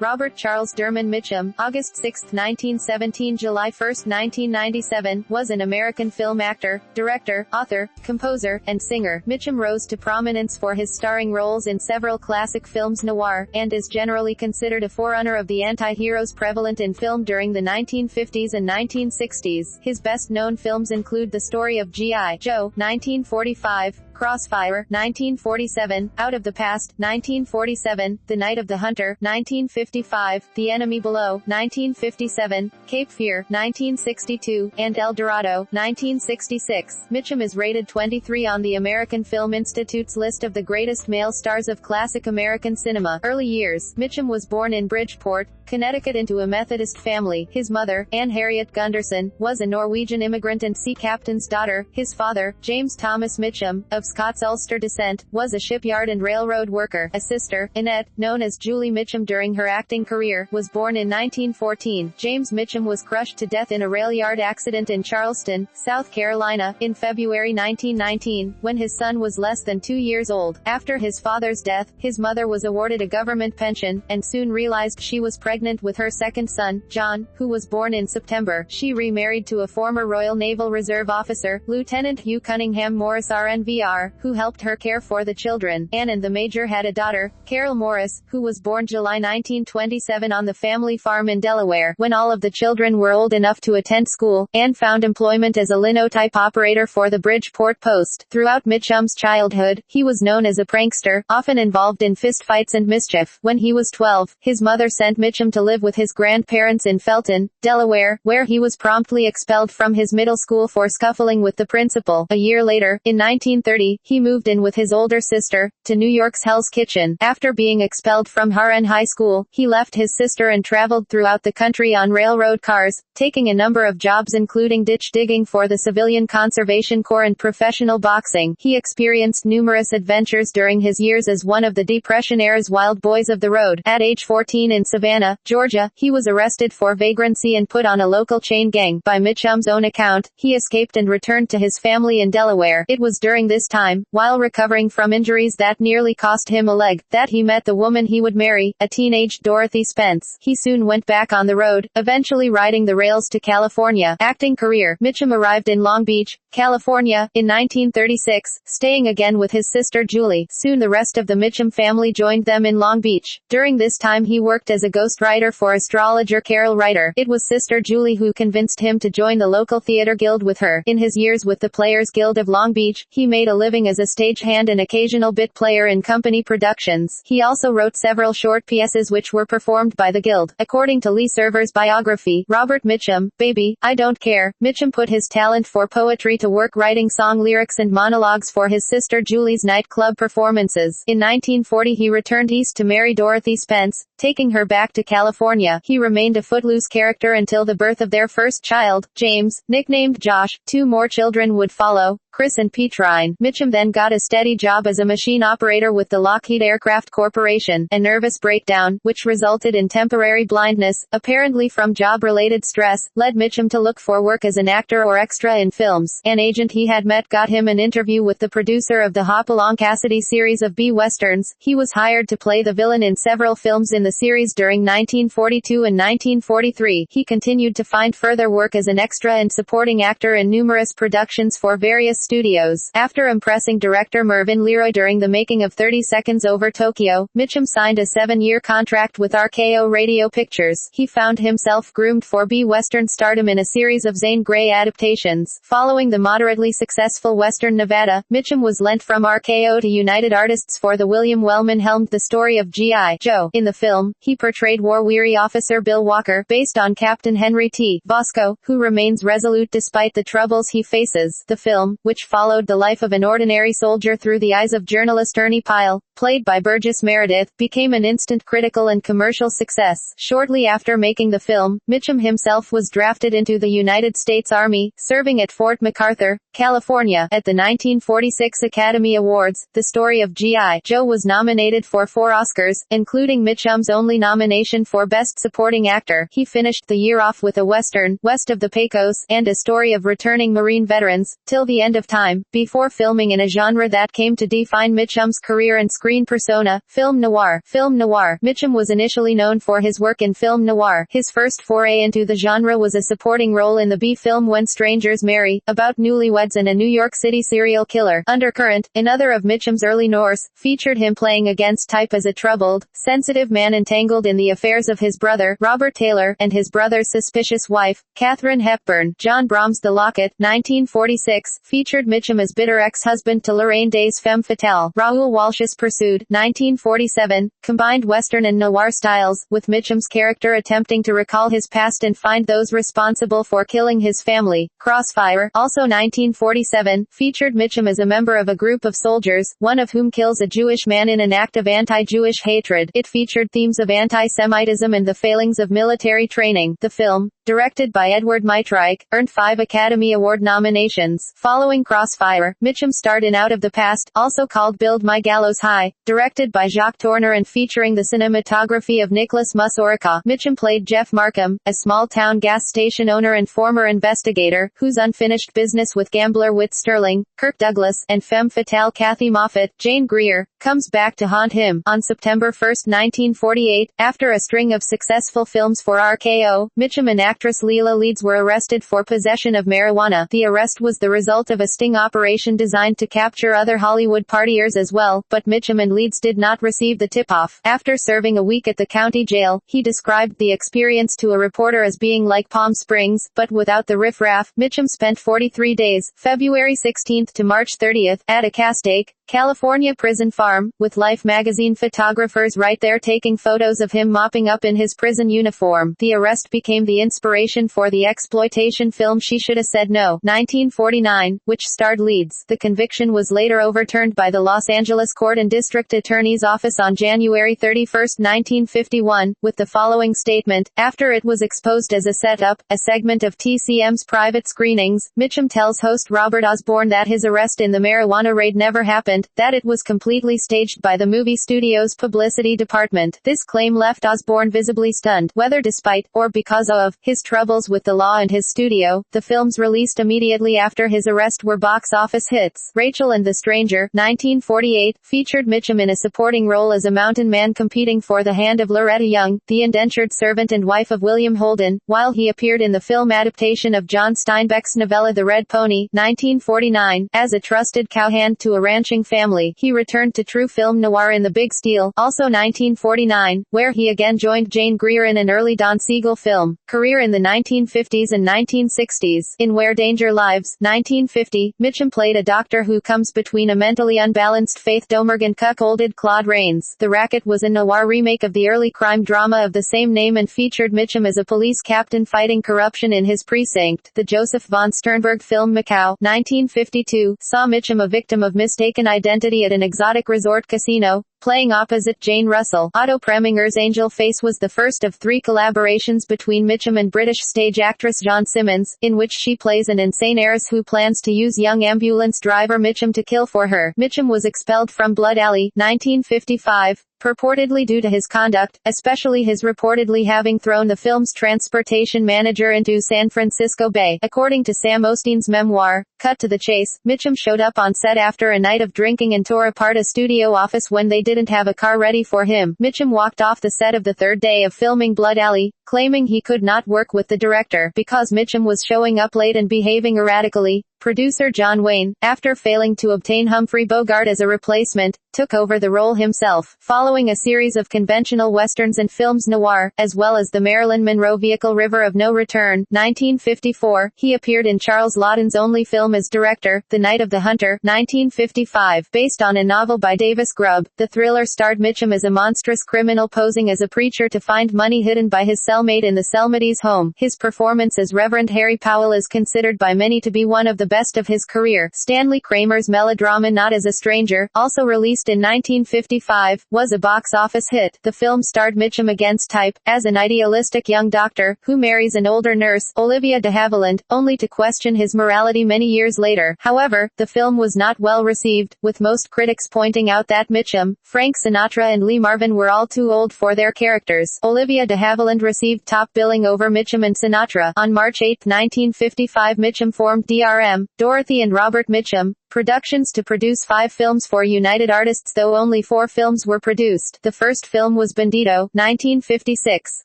Robert Charles Derman Mitchum, August 6, 1917 – July 1, 1997, was an American film actor, director, author, composer, and singer. Mitchum rose to prominence for his starring roles in several classic films noir, and is generally considered a forerunner of the anti-heroes prevalent in film during the 1950s and 1960s. His best-known films include The Story of G.I. Joe, 1945, Crossfire, 1947, Out of the Past, 1947, The Night of the Hunter, 1955, The Enemy Below, 1957, Cape Fear, 1962, and El Dorado, 1966. Mitchum is rated 23 on the American Film Institute's list of the greatest male stars of classic American cinema. Early years. Mitchum was born in Bridgeport, Connecticut into a Methodist family. His mother, Anne Harriet Gunderson, was a Norwegian immigrant and sea captain's daughter. His father, James Thomas Mitchum, of Scots-Ulster descent, was a shipyard and railroad worker. A sister, Annette, known as Julie Mitchum during her acting career, was born in 1914. James Mitchum was crushed to death in a rail yard accident in Charleston, South Carolina, in February 1919, when his son was less than 2 years old. After his father's death, his mother was awarded a government pension, and soon realized she was pregnant with her second son, John, who was born in September. She remarried to a former Royal Naval Reserve officer, Lieutenant Hugh Cunningham Morris RNVR, who helped her care for the children. Anne and the Major had a daughter, Carol Morris, who was born July 1927 on the family farm in Delaware. When all of the children were old enough to attend school, Anne found employment as a linotype operator for the Bridgeport Post. Throughout Mitchum's childhood, he was known as a prankster, often involved in fistfights and mischief. When he was 12, his mother sent Mitchum to live with his grandparents in Felton, Delaware, where he was promptly expelled from his middle school for scuffling with the principal. A year later, in 1930, he moved in with his older sister, to New York's Hell's Kitchen. After being expelled from Harran High School, he left his sister and traveled throughout the country on railroad cars, taking a number of jobs including ditch digging for the Civilian Conservation Corps and professional boxing. He experienced numerous adventures during his years as one of the Depression-era's wild boys of the road. At age 14 in Savannah, Georgia, he was arrested for vagrancy and put on a local chain gang. By Mitchum's own account, he escaped and returned to his family in Delaware. It was during this time, while recovering from injuries that nearly cost him a leg, that he met the woman he would marry, a teenage Dorothy Spence. He soon went back on the road, eventually riding the rails to California. Acting career. Mitchum arrived in Long Beach, California, in 1936, staying again with his sister Julie. Soon the rest of the Mitchum family joined them in Long Beach. During this time he worked as a ghostwriter for astrologer Carol Reiter. It was sister Julie who convinced him to join the local theater guild with her. In his years with the Players Guild of Long Beach, he made a living as a stagehand and occasional bit player in company productions. He also wrote several short pieces which were performed by the guild. According to Lee Server's biography, Robert Mitchum, Baby, I Don't Care, Mitchum put his talent for poetry to work writing song lyrics and monologues for his sister Julie's nightclub performances. In 1940 he returned east to marry Dorothy Spence, taking her back to California. He remained a footloose character until the birth of their first child, James, nicknamed Josh. 2 more children would follow, Chris and Pete Ryan. Mitchum then got a steady job as a machine operator with the Lockheed Aircraft Corporation. A nervous breakdown, which resulted in temporary blindness, apparently from job-related stress, led Mitchum to look for work as an actor or extra in films. An agent he had met got him an interview with the producer of the Hopalong Cassidy series of B-Westerns. He was hired to play the villain in several films in the series during 1942 and 1943. He continued to find further work as an extra and supporting actor in numerous productions for various studios. After impressing director Mervyn Leroy during the making of 30 Seconds Over Tokyo, Mitchum signed a 7-year contract with RKO Radio Pictures. He found himself groomed for B-Western stardom in a series of Zane Grey adaptations. Following the moderately successful Western Nevada, Mitchum was lent from RKO to United Artists for the William Wellman-helmed The Story of G.I. Joe. In the film, he portrayed war-weary officer Bill Walker, based on Captain Henry T. Bosco, who remains resolute despite the troubles he faces. The film, which followed the life of an ordinary soldier through the eyes of journalist Ernie Pyle, played by Burgess Meredith, became an instant critical and commercial success. Shortly after making the film, Mitchum himself was drafted into the United States Army, serving at Fort MacArthur, California. At the 1946 Academy Awards, The Story of G.I. Joe was nominated for 4 Oscars, including Mitchum's only nomination for Best Supporting Actor. He finished the year off with a Western, West of the Pecos, and a story of returning Marine veterans, Till the End of Time, before filming in a genre that came to define Mitchum's career and screen screen persona, film noir. Film noir. Mitchum was initially known for his work in film noir. His first foray into the genre was a supporting role in the B-film When Strangers Marry, about newlyweds and a New York City serial killer. Undercurrent, another of Mitchum's early noirs, featured him playing against type as a troubled, sensitive man entangled in the affairs of his brother, Robert Taylor, and his brother's suspicious wife, Katharine Hepburn. John Brahms' The Locket, 1946, featured Mitchum as bitter ex-husband to Lorraine Day's femme fatale. Raoul Walsh's Pursued, 1947, combined Western and noir styles, with Mitchum's character attempting to recall his past and find those responsible for killing his family. Crossfire, also 1947, featured Mitchum as a member of a group of soldiers, one of whom kills a Jewish man in an act of anti-Jewish hatred. It featured themes of anti-Semitism and the failings of military training. The film, directed by Edward Mitreich, earned 5 Academy Award nominations. Following Crossfire, Mitchum starred in Out of the Past, also called Build My Gallows High, directed by Jacques Tourneur and featuring the cinematography of Nicholas Musorica. Mitchum played Jeff Markham, a small-town gas station owner and former investigator, whose unfinished business with gambler Whit Sterling, Kirk Douglas, and femme fatale Kathy Moffat, Jane Greer, comes back to haunt him. On September 1, 1948, after a string of successful films for RKO, Mitchum and actress Leela Leeds were arrested for possession of marijuana. The arrest was the result of a sting operation designed to capture other Hollywood partiers as well, but Mitchum and Leeds did not receive the tip-off. After serving a week at the county jail, he described the experience to a reporter as being like Palm Springs, but without the riff-raff. Mitchum spent 43 days, February 16 to March 30, at a Castaic, California prison farm, with Life magazine photographers right there taking photos of him mopping up in his prison uniform. The arrest became the inspiration for the exploitation film She Shoulda Said No, 1949, which starred Leeds. The conviction was later overturned by the Los Angeles Court and District Attorney's Office on January 31, 1951, with the following statement: after it was exposed as a setup, a segment of TCM's private screenings, Mitchum tells host Robert Osborne that his arrest in the marijuana raid never happened, that it was completely staged by the movie studio's publicity department. This claim left Osborne visibly stunned, whether despite, or because of, his troubles with the law and his studio. The films released immediately after his arrest were box office hits. Rachel and the Stranger, 1948, featured Mitchum in a supporting role as a mountain man competing for the hand of Loretta Young, the indentured servant and wife of William Holden, while he appeared in the film adaptation of John Steinbeck's novella The Red Pony, 1949, as a trusted cowhand to a ranching family. He returned to true film noir in The Big Steal, also 1949, where he again joined Jane Greer in an early Don Siegel film. Career in the 1950s and 1960s. In Where Danger Lives, 1950, Mitchum played a doctor who comes between a mentally unbalanced Faith Domergue and cuckolded Claude Rains. The Racket was a noir remake of the early crime drama of the same name and featured Mitchum as a police captain fighting corruption in his precinct. The Joseph von Sternberg film Macau, 1952, saw Mitchum a victim of mistaken identity at an exotic resort casino, playing opposite Jane Russell. Otto Preminger's Angel Face was the first of 3 collaborations between Mitchum and British stage actress John Simmons, in which she plays an insane heiress who plans to use young ambulance driver Mitchum to kill for her. Mitchum was expelled from Blood Alley, 1955, purportedly due to his conduct, especially his reportedly having thrown the film's transportation manager into San Francisco Bay. According to Sam Osteen's memoir, Cut to the Chase, Mitchum showed up on set after a night of drinking and tore apart a studio office when they didn't have a car ready for him. Mitchum walked off the set of the 3rd day of filming Blood Alley, claiming he could not work with the director because Mitchum was showing up late and behaving erratically. Producer John Wayne, after failing to obtain Humphrey Bogart as a replacement, took over the role himself. Following a series of conventional westerns and films noir, as well as the Marilyn Monroe vehicle River of No Return, 1954, he appeared in Charles Laughton's only film as director, The Night of the Hunter, 1955. Based on a novel by Davis Grubb, the thriller starred Mitchum as a monstrous criminal posing as a preacher to find money hidden by his cellmate in the Selmades home. His performance as Reverend Harry Powell is considered by many to be one of the best of his career. Stanley Kramer's melodrama Not as a Stranger, also released in 1955, was a box office hit. The film starred Mitchum against type, as an idealistic young doctor, who marries an older nurse, Olivia de Havilland, only to question his morality many years later. However, the film was not well received, with most critics pointing out that Mitchum, Frank Sinatra and Lee Marvin were all too old for their characters. Olivia de Havilland received top billing over Mitchum and Sinatra. On March 8, 1955, Mitchum formed DRM, Dorothy and Robert Mitchum, Productions to produce 5 films for United Artists, though only 4 films were produced. The first film was Bandito, 1956.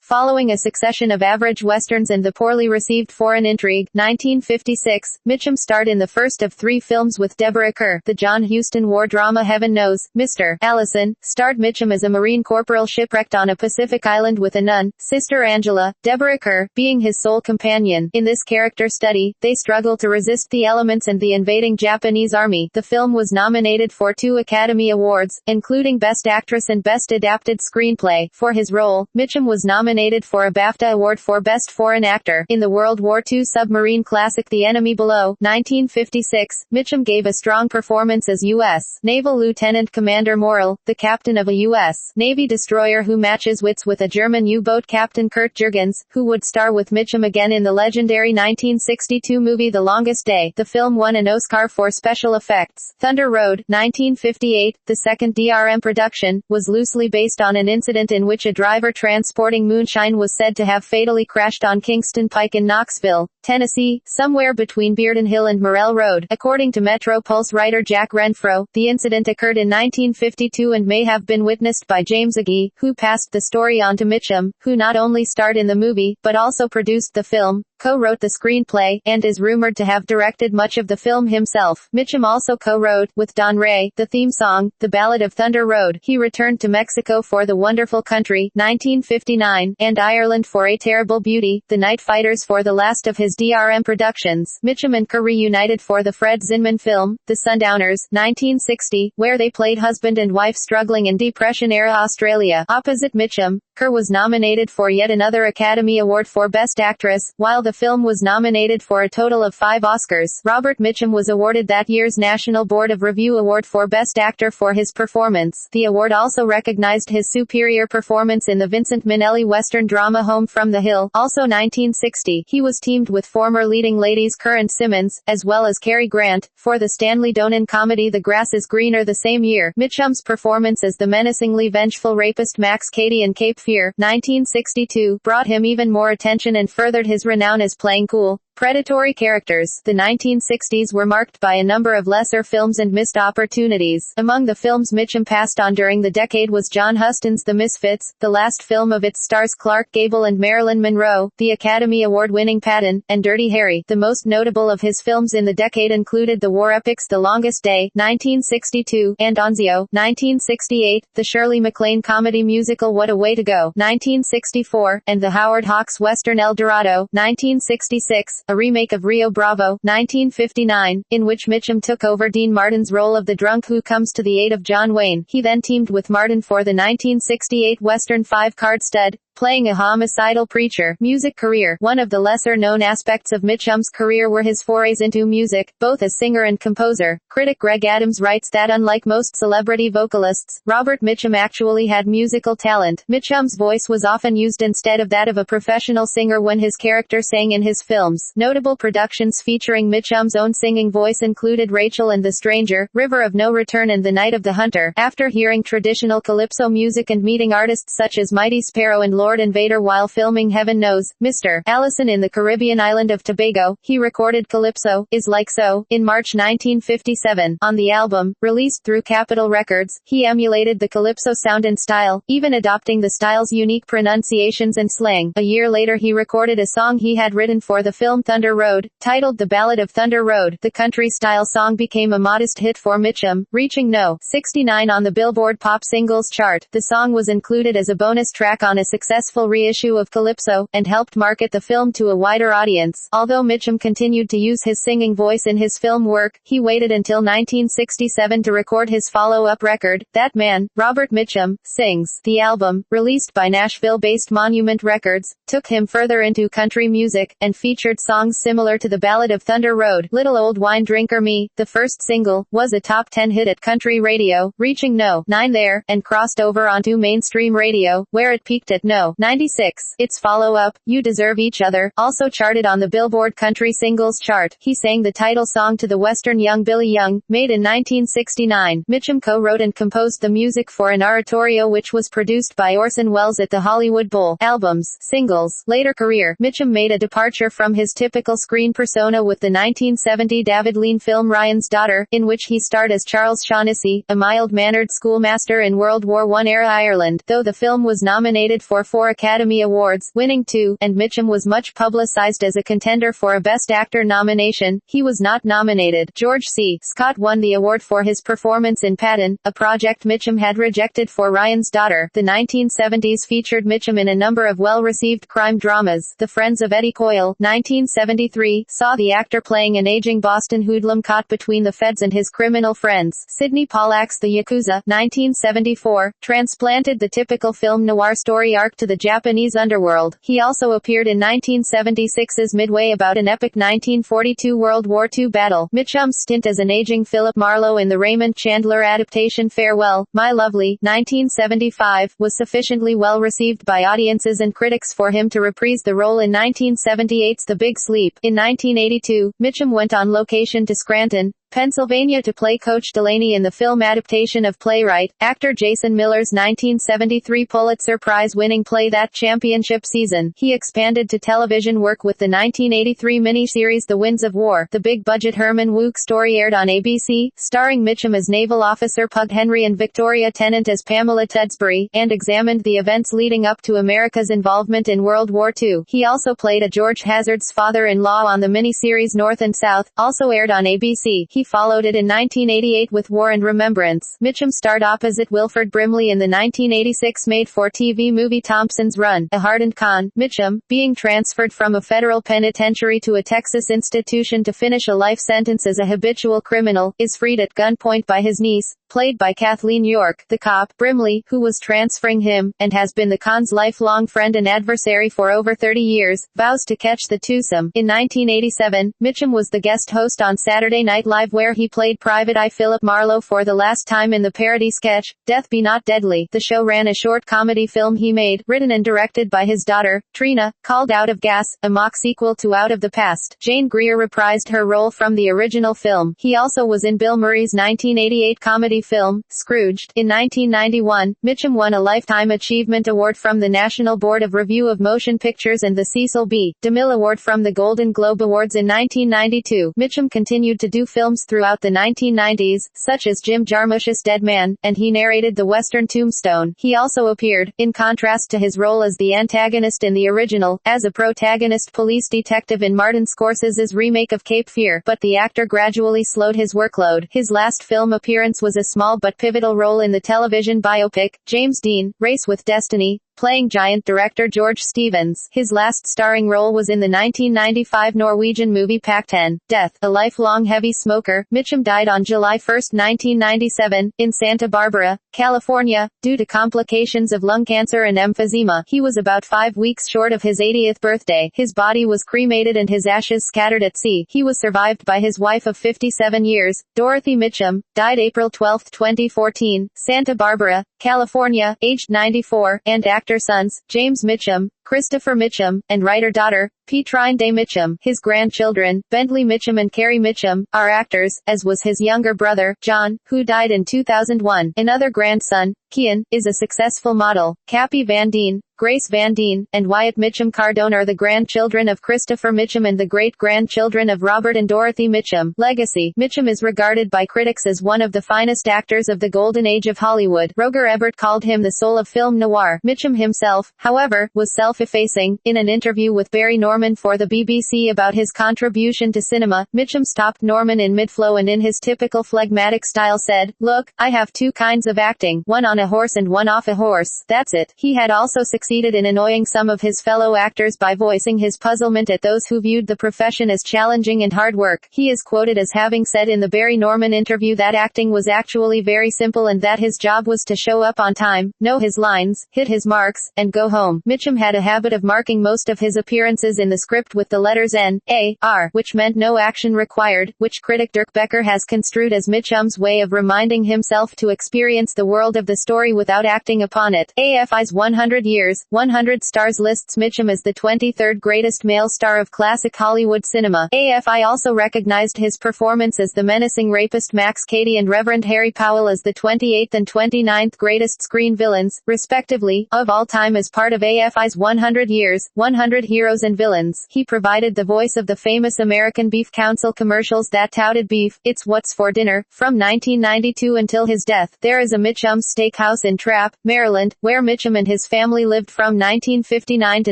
Following a succession of average westerns and the poorly received Foreign Intrigue, 1956, Mitchum starred in the first of 3 films with Deborah Kerr. The John Huston war drama Heaven Knows, Mr. Allison, starred Mitchum as a Marine corporal shipwrecked on a Pacific island with a nun, Sister Angela, Deborah Kerr, being his sole companion. In this character study, they struggle to resist the elements and the invading Japanese army. The film was nominated for 2 Academy Awards, including Best Actress and Best Adapted Screenplay. For his role, Mitchum was nominated for a BAFTA Award for Best Foreign Actor. In the World War II submarine classic The Enemy Below, 1956, Mitchum gave a strong performance as U.S. Naval Lieutenant Commander Morrill, the captain of a U.S. Navy destroyer who matches wits with a German U-boat captain Kurt Jürgens, who would star with Mitchum again in the legendary 1962 movie The Longest Day. The film won an Oscar for special effects. Thunder Road, 1958, the second DRM production, was loosely based on an incident in which a driver transporting moonshine was said to have fatally crashed on Kingston Pike in Knoxville, Tennessee, somewhere between Bearden Hill and Morrell Road. According to Metro Pulse writer Jack Renfro, the incident occurred in 1952 and may have been witnessed by James Agee, who passed the story on to Mitchum, who not only starred in the movie, but also produced the film, co-wrote the screenplay, and is rumored to have directed much of the film himself. Mitchum also co-wrote, with Don Ray, the theme song, The Ballad of Thunder Road. He returned to Mexico for The Wonderful Country, 1959, and Ireland for A Terrible Beauty, The Night Fighters for the last of his DRM productions. Mitchum and Kerr reunited for the Fred Zinman film, The Sundowners, 1960, where they played husband and wife struggling in Depression-era Australia. Opposite Mitchum, Kerr was nominated for yet another Academy Award for Best Actress, while the film was nominated for a total of 5 Oscars. Robert Mitchum was awarded that year's National Board of Review Award for Best Actor for his performance. The award also recognized his superior performance in the Vincent Minnelli Western drama Home from the Hill, also 1960. He was teamed with former leading ladies Kerr and Simmons, as well as Cary Grant, for the Stanley Donen comedy The Grass is Greener the same year. Mitchum's performance as the menacingly vengeful rapist Max Cady in Cape Fear, 1962, brought him even more attention and furthered his renown as playing cool, predatory characters. The 1960s were marked by a number of lesser films and missed opportunities. Among the films Mitchum passed on during the decade was John Huston's The Misfits, the last film of its stars Clark Gable and Marilyn Monroe, the Academy Award-winning Patton, and Dirty Harry. The most notable of his films in the decade included the war epics The Longest Day, 1962, and Anzio, 1968, the Shirley MacLaine comedy musical What a Way to Go, 1964, and the Howard Hawks western El Dorado, 1966, a remake of Rio Bravo, 1959, in which Mitchum took over Dean Martin's role of the drunk who comes to the aid of John Wayne. He then teamed with Martin for the 1968 western Five Card Stud, playing a homicidal preacher. Music career. One of the lesser-known aspects of Mitchum's career were his forays into music, both as singer and composer. Critic Greg Adams writes that unlike most celebrity vocalists, Robert Mitchum actually had musical talent. Mitchum's voice was often used instead of that of a professional singer when his character sang in his films. Notable productions featuring Mitchum's own singing voice included Rachel and the Stranger, River of No Return and The Night of the Hunter. After hearing traditional calypso music and meeting artists such as Mighty Sparrow and Lord Invader while filming Heaven Knows, Mr. Allison in the Caribbean island of Tobago, he recorded Calypso, Is Like So, in March 1957. On the album, released through Capitol Records, he emulated the Calypso sound and style, even adopting the style's unique pronunciations and slang. A year later he recorded a song he had written for the film Thunder Road, titled The Ballad of Thunder Road. The country-style song became a modest hit for Mitchum, reaching No. 69 on the Billboard Pop Singles chart. The song was included as a bonus track on a successful reissue of Calypso, and helped market the film to a wider audience. Although Mitchum continued to use his singing voice in his film work, he waited until 1967 to record his follow-up record, That Man, Robert Mitchum, Sings. The album, released by Nashville-based Monument Records, took him further into country music, and featured songs similar to The Ballad of Thunder Road. Little Old Wine Drinker Me, the first single, was a top 10 hit at country radio, reaching No. 9 there, and crossed over onto mainstream radio, where it peaked at No. No. 96. Its follow-up, You Deserve Each Other, also charted on the Billboard Country Singles chart. He sang the title song to the Western Young Billy Young, made in 1969. Mitchum co-wrote and composed the music for an oratorio which was produced by Orson Welles at the Hollywood Bowl. Albums, singles, later career. Mitchum made a departure from his typical screen persona with the 1970 David Lean film Ryan's Daughter, in which he starred as Charles Shaughnessy, a mild-mannered schoolmaster in World War I-era Ireland. Though the film was nominated for 4 Academy Awards, winning 2, and Mitchum was much publicized as a contender for a Best Actor nomination, he was not nominated. George C. Scott won the award for his performance in Patton, a project Mitchum had rejected for Ryan's Daughter. The 1970s featured Mitchum in a number of well-received crime dramas. The Friends of Eddie Coyle, 1973, saw the actor playing an aging Boston hoodlum caught between the feds and his criminal friends. Sidney Pollack's The Yakuza, 1974, transplanted the typical film noir story arc to the Japanese underworld. He also appeared in 1976's Midway about an epic 1942 World War II battle. Mitchum's stint as an aging Philip Marlowe in the Raymond Chandler adaptation Farewell, My Lovely, 1975, was sufficiently well received by audiences and critics for him to reprise the role in 1978's The Big Sleep. In 1982, Mitchum went on location to Scranton, Pennsylvania to play Coach Delaney in the film adaptation of playwright, actor Jason Miller's 1973 Pulitzer Prize-winning play That Championship Season. He expanded to television work with the 1983 miniseries The Winds of War. The big-budget Herman Wouk story aired on ABC, starring Mitchum as naval officer Pug Henry and Victoria Tennant as Pamela Tedsbury, and examined the events leading up to America's involvement in World War II. He also played a George Hazard's father-in-law on the miniseries North and South, also aired on ABC. He followed it in 1988 with War and Remembrance. Mitchum starred opposite Wilford Brimley in the 1986 made-for-TV movie Thompson's Run. A hardened con, Mitchum, being transferred from a federal penitentiary to a Texas institution to finish a life sentence as a habitual criminal, is freed at gunpoint by his niece, played by Kathleen York. The cop, Brimley, who was transferring him, and has been the con's lifelong friend and adversary for over 30 years, vows to catch the twosome. In 1987, Mitchum was the guest host on Saturday Night Live where he played Private Eye Philip Marlowe for the last time in the parody sketch, Death Be Not Deadly. The show ran a short comedy film he made, written and directed by his daughter, Trina, called Out of Gas, a mock sequel to Out of the Past. Jane Greer reprised her role from the original film. He also was in Bill Murray's 1988 comedy film, Scrooged. In 1991, Mitchum won a Lifetime Achievement Award from the National Board of Review of Motion Pictures and the Cecil B. DeMille Award from the Golden Globe Awards in 1992. Mitchum continued to do films throughout the 1990s, such as Jim Jarmusch's Dead Man, and he narrated the Western Tombstone. He also appeared, in contrast to his role as the antagonist in the original, as a protagonist police detective in Martin Scorsese's remake of Cape Fear, but the actor gradually slowed his workload. His last film appearance was a small but pivotal role in the television biopic, James Dean, Race with Destiny, playing giant director George Stevens. His last starring role was in the 1995 Norwegian movie Pac-10. Death. A lifelong heavy smoker, Mitchum died on July 1, 1997, in Santa Barbara, California, due to complications of lung cancer and emphysema. He was about 5 weeks short of his 80th birthday. His body was cremated and his ashes scattered at sea. He was survived by his wife of 57 years, Dorothy Mitchum, died April 12, 2014, Santa Barbara, California, aged 94, and actor sons, James Mitchum, Christopher Mitchum, and writer-daughter, Petrine Day Mitchum. His grandchildren, Bentley Mitchum and Carrie Mitchum, are actors, as was his younger brother, John, who died in 2001. Another grandson, Kian, is a successful model. Cappy Van Dien, Grace Van Dien, and Wyatt Mitchum Cardone are the grandchildren of Christopher Mitchum and the great-grandchildren of Robert and Dorothy Mitchum. Legacy. Mitchum is regarded by critics as one of the finest actors of the golden age of Hollywood. Roger Ebert called him the soul of film noir. Mitchum himself, however, was self-effacing. In an interview with Barry Norman for the BBC about his contribution to cinema, Mitchum stopped Norman in mid-flow and in his typical phlegmatic style said, "Look, I have two kinds of acting, one on a horse and one off a horse. That's it." He had also succeeded in annoying some of his fellow actors by voicing his puzzlement at those who viewed the profession as challenging and hard work. He is quoted as having said in the Barry Norman interview that acting was actually very simple and that his job was to show up on time, know his lines, hit his marks, and go home. Mitchum had a habit of marking most of his appearances in the script with the letters N.A.R., which meant no action required, which critic Dirk Becker has construed as Mitchum's way of reminding himself to experience the world of the story without acting upon it. AFI's 100 Years, 100 Stars lists Mitchum as the 23rd greatest male star of classic Hollywood cinema. AFI also recognized his performance as the menacing rapist Max Cady and Reverend Harry Powell as the 28th and 29th greatest screen villains, respectively, of all time as part of AFI's 100 Years, 100 Heroes and Villains. He provided the voice of the famous American Beef Council commercials that touted beef, it's what's for dinner. From 1992 until his death, there is a Mitchum's Steakhouse in Trapp, Maryland, where Mitchum and his family lived from 1959 to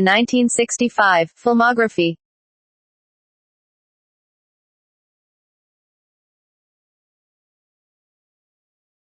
1965. Filmography.